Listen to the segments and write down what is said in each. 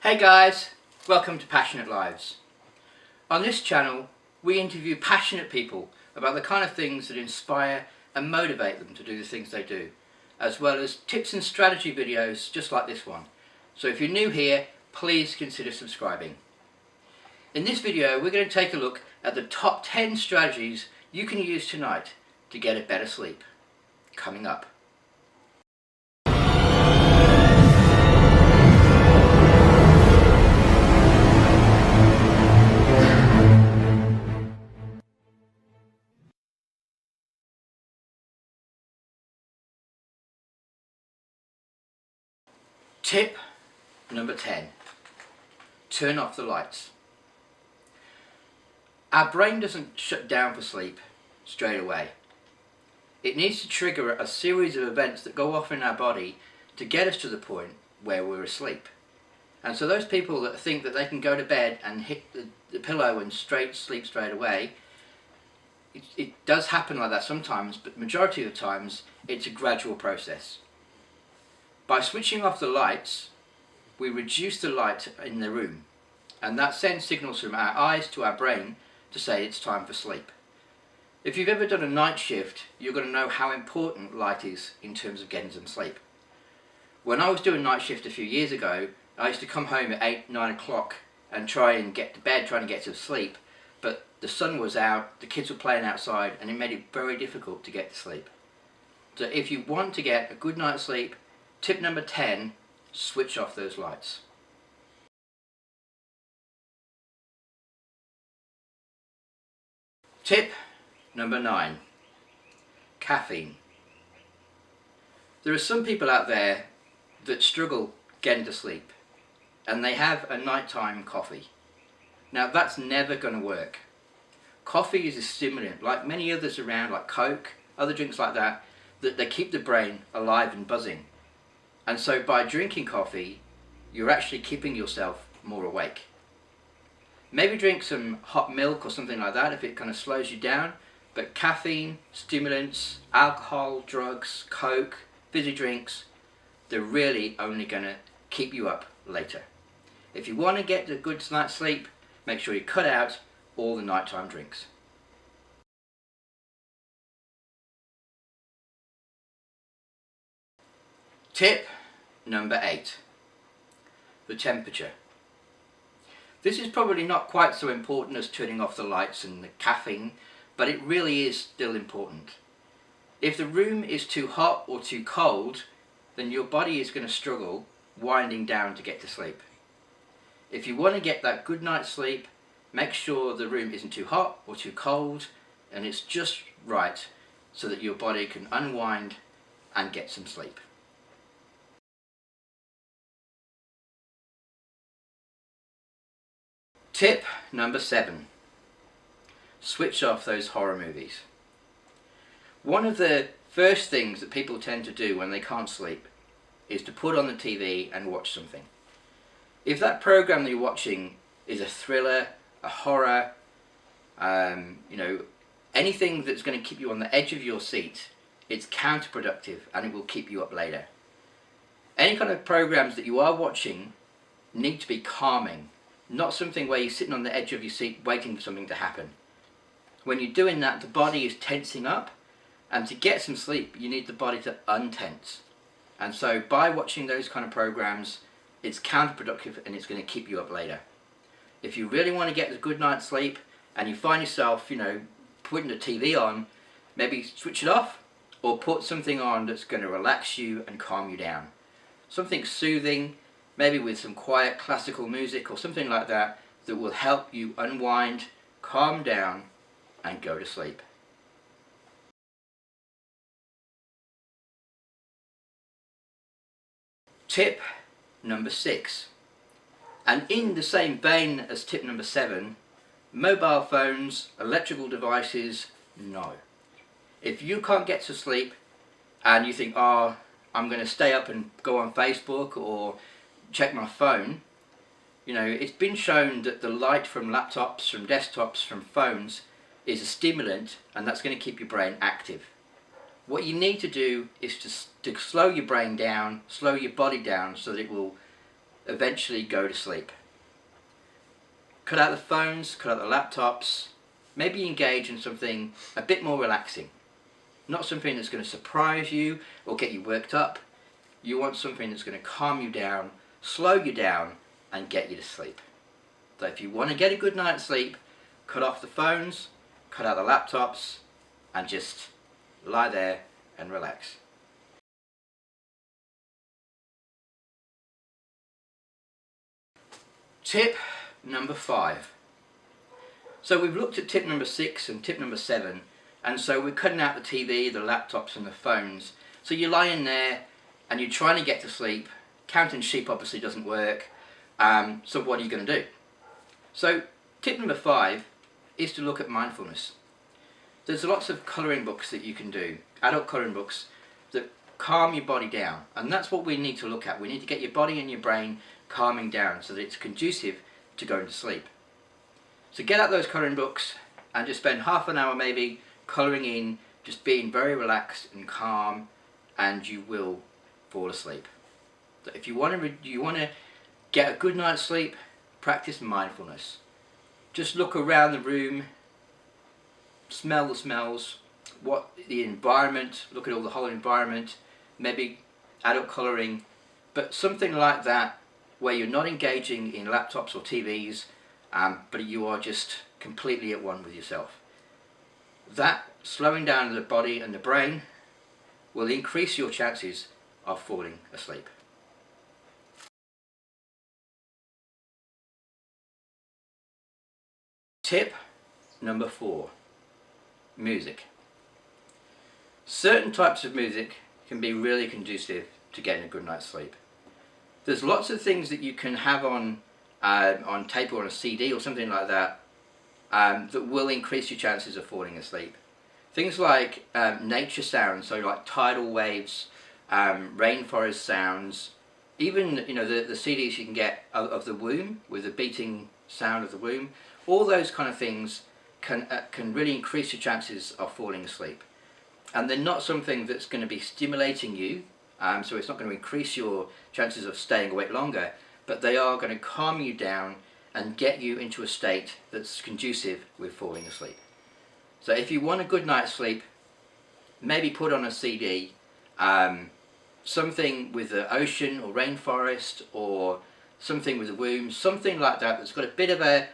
Hey guys, welcome to Passionate Lives. On this channel we interview passionate people about the kind of things that inspire and motivate them to do the things they do, as well as tips and strategy videos just like this one. So if you're new here, please consider subscribing. In this video we're going to take a look at the top 10 strategies you can use tonight to get a better sleep. Coming up. Tip number 10. Turn off the lights. Our brain doesn't shut down for sleep straight away. It needs to trigger a series of events that go off in our body to get us to the point where we're asleep. And so those people that think that they can go to bed and hit the pillow and sleep straight away, it does happen like that sometimes, but the majority of the times it's a gradual process. By switching off the lights, we reduce the light in the room, and that sends signals from our eyes to our brain to say it's time for sleep. If you've ever done a night shift, you're going to know how important light is in terms of getting some sleep. When I was doing night shift a few years ago, I used to come home at 8, 9 o'clock and try and get to bed, trying to get to sleep, but the sun was out, the kids were playing outside, and it made it very difficult to get to sleep. So if you want to get a good night's sleep, tip number 10, switch off those lights. Tip number 9, caffeine. There are some people out there that struggle getting to sleep and they have a nighttime coffee. Now that's never going to work. Coffee is a stimulant, like many others around, like Coke, other drinks like that, that they keep the brain alive and buzzing. And so by drinking coffee, you're actually keeping yourself more awake. Maybe drink some hot milk or something like that if it kind of slows you down, but caffeine, stimulants, alcohol, drugs, Coke, fizzy drinks, they're really only going to keep you up later. If you want to get a good night's sleep, make sure you cut out all the nighttime drinks. Tip number 8, the temperature. This is probably not quite so important as turning off the lights and the caffeine, but it really is still important. If the room is too hot or too cold, then your body is going to struggle winding down to get to sleep. If you want to get that good night's sleep, make sure the room isn't too hot or too cold and it's just right so that your body can unwind and get some sleep. Tip number 7, switch off those horror movies. One of the first things that people tend to do when they can't sleep is to put on the TV and watch something. If that program that you're watching is a thriller, a horror, anything that's going to keep you on the edge of your seat, it's counterproductive and it will keep you up later. Any kind of programs that you are watching need to be calming. Not something where you're sitting on the edge of your seat waiting for something to happen. When you're doing that, the body is tensing up, and to get some sleep you need the body to untense. And so by watching those kind of programs, it's counterproductive and it's going to keep you up later. If you really want to get a good night's sleep and you find yourself, putting the TV on, maybe switch it off or put something on that's going to relax you and calm you down. Something soothing, maybe with some quiet classical music or something like that, that will help you unwind, calm down and go to sleep. Tip number 6, and in the same vein as tip number 7, mobile phones, electrical devices, no. If you can't get to sleep and you think, I'm going to stay up and go on Facebook or check my phone, it's been shown that the light from laptops, from desktops, from phones is a stimulant, and that's going to keep your brain active. What you need to do is to slow your brain down, slow your body down, so that it will eventually go to sleep. Cut out the phones, cut out the laptops, maybe engage in something a bit more relaxing. Not something that's going to surprise you or get you worked up. You want something that's going to calm you down, slow you down, and get you to sleep. So if you want to get a good night's sleep, cut off the phones, cut out the laptops, and just lie there and relax. Tip number 5. So we've looked at tip number 6 and tip number 7, and so we're cutting out the TV, the laptops and the phones. So you're lying there and you're trying to get to sleep. Counting sheep obviously doesn't work, so what are you going to do? So tip number 5 is to look at mindfulness. There's lots of colouring books that you can do, adult colouring books that calm your body down, and that's what we need to look at. We need to get your body and your brain calming down so that it's conducive to going to sleep. So get out those colouring books and just spend half an hour maybe colouring in, just being very relaxed and calm, and you will fall asleep. So if you want to get a good night's sleep, practice mindfulness. Just look around the room, smell the smells, what the environment, look at all the whole environment, maybe adult colouring, but something like that where you're not engaging in laptops or TVs, but you are just completely at one with yourself. That slowing down the body and the brain will increase your chances of falling asleep. Tip number 4. Music. Certain types of music can be really conducive to getting a good night's sleep. There's lots of things that you can have on tape or on a CD or something like that that will increase your chances of falling asleep. Things like nature sounds, so like tidal waves, rainforest sounds, even the CDs you can get of the womb with the beating sound of the womb. All those kind of things can really increase your chances of falling asleep. And they're not something that's going to be stimulating you, so it's not going to increase your chances of staying awake longer, but they are going to calm you down and get you into a state that's conducive with falling asleep. So if you want a good night's sleep, maybe put on a CD, something with the ocean or rainforest, or something with the womb, something like that that's got a bit of a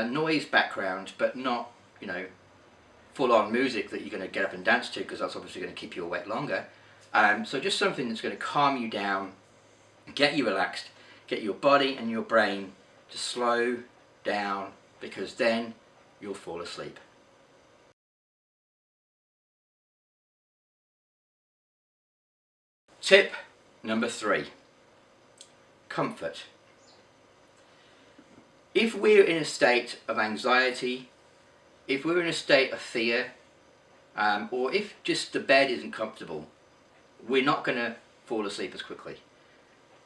noise background, but not full-on music that you're going to get up and dance to, because that's obviously going to keep you awake longer. So just something that's going to calm you down, get you relaxed, get your body and your brain to slow down, because then you'll fall asleep. Tip number 3. Comfort. If we're in a state of anxiety, if we're in a state of fear, or if just the bed isn't comfortable, we're not going to fall asleep as quickly.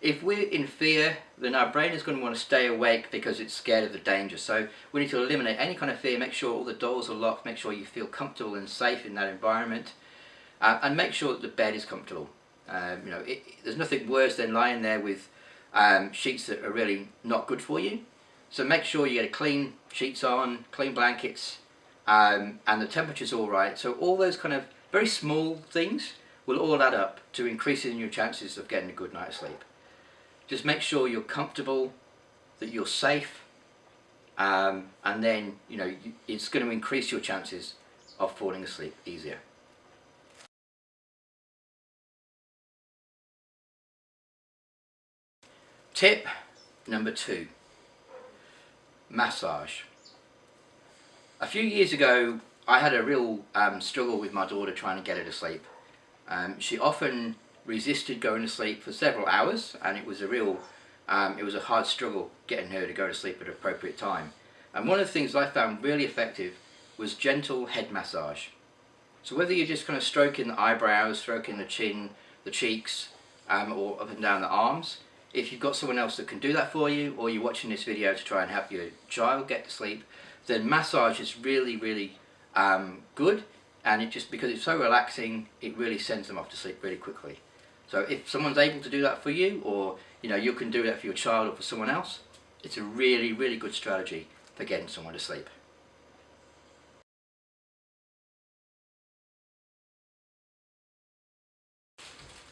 If we're in fear, then our brain is going to want to stay awake because it's scared of the danger. So we need to eliminate any kind of fear, make sure all the doors are locked, make sure you feel comfortable and safe in that environment, and make sure that the bed is comfortable. There's nothing worse than lying there with sheets that are really not good for you. So make sure you get clean sheets on, clean blankets, and the temperature's all right. So all those kind of very small things will all add up to increasing your chances of getting a good night's sleep. Just make sure you're comfortable, that you're safe, and then it's going to increase your chances of falling asleep easier. Tip number 2. Massage. A few years ago I had a real struggle with my daughter trying to get her to sleep. She often resisted going to sleep for several hours, and it was a hard struggle getting her to go to sleep at an appropriate time. And one of the things I found really effective was gentle head massage. So whether you're just kind of stroking the eyebrows, stroking the chin, the cheeks, or up and down the arms, if you've got someone else that can do that for you, or you're watching this video to try and help your child get to sleep, then massage is really, really good, and because it's so relaxing, it really sends them off to sleep really quickly. So if someone's able to do that for you, or you know, you can do that for your child or for someone else. It's a really, really good strategy for getting someone to sleep.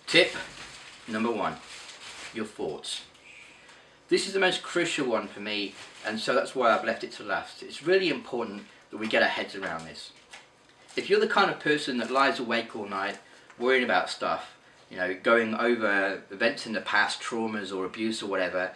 Tip number 1, your thoughts. This is the most crucial one for me, and so that's why I've left it to last. It's really important that we get our heads around this. If you're the kind of person that lies awake all night worrying about stuff, you know, going over events in the past, traumas or abuse or whatever,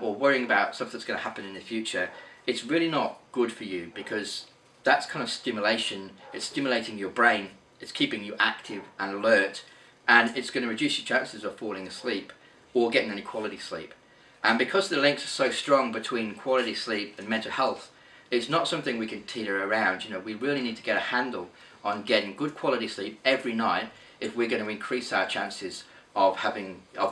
or worrying about stuff that's going to happen in the future, it's really not good for you, because that's kind of stimulation. It's stimulating your brain, it's keeping you active and alert, and it's going to reduce your chances of falling asleep or getting any quality sleep. And because the links are so strong between quality sleep and mental health, it's not something we can teeter around. You know, we really need to get a handle on getting good quality sleep every night if we're going to increase our chances of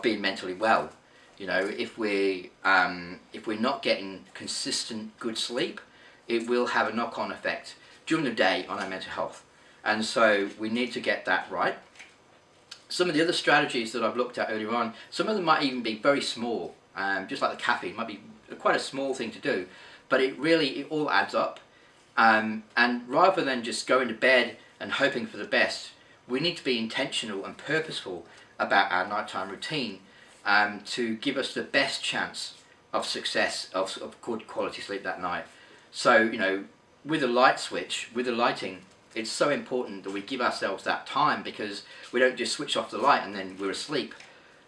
being mentally well. You know, if we're not getting consistent good sleep, it will have a knock-on effect during the day on our mental health. And so we need to get that right. Some of the other strategies that I've looked at earlier on, some of them might even be very small, just like the caffeine, might be quite a small thing to do, but it all adds up. And rather than just going to bed and hoping for the best, we need to be intentional and purposeful about our nighttime routine to give us the best chance of success of good quality sleep that night. So, you know, with a light switch, with the lighting, it's so important that we give ourselves that time, because we don't just switch off the light and then we're asleep.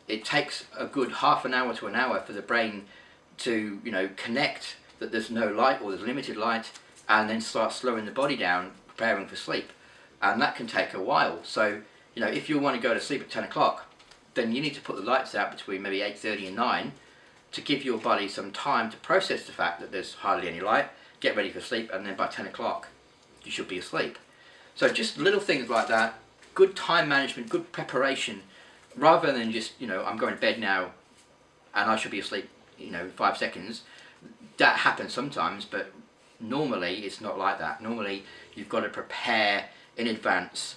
It takes a good half an hour to an hour for the brain to, you know, connect that there's no light or there's limited light, and then start slowing the body down, preparing for sleep. And that can take a while. So, you know, if you want to go to sleep at 10 o'clock, then you need to put the lights out between maybe 8:30 and 9 to give your body some time to process the fact that there's hardly any light, get ready for sleep, and then by 10 o'clock you should be asleep. So just little things like that, good time management, good preparation, rather than just, you know, I'm going to bed now and I should be asleep, you know, in 5 seconds. That happens sometimes, but normally it's not like that. Normally you've got to prepare in advance,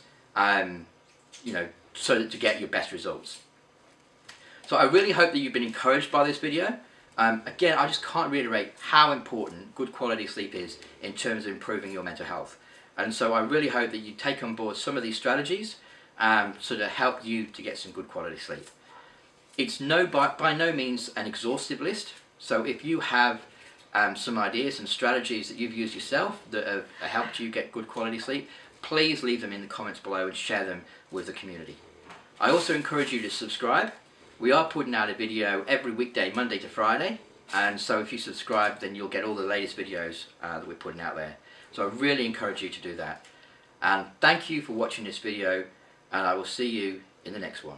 you know, so that to get your best results. So I really hope that you've been encouraged by this video. Again, I just can't reiterate how important good quality sleep is in terms of improving your mental health. And so I really hope that you take on board some of these strategies so to help you to get some good quality sleep. It's by no means an exhaustive list. So if you have some ideas and strategies that you've used yourself that have helped you get good quality sleep, please leave them in the comments below and share them with the community. I also encourage you to subscribe. We are putting out a video every weekday, Monday to Friday, and so if you subscribe, then you'll get all the latest videos that we're putting out there. So I really encourage you to do that. And thank you for watching this video, and I will see you in the next one.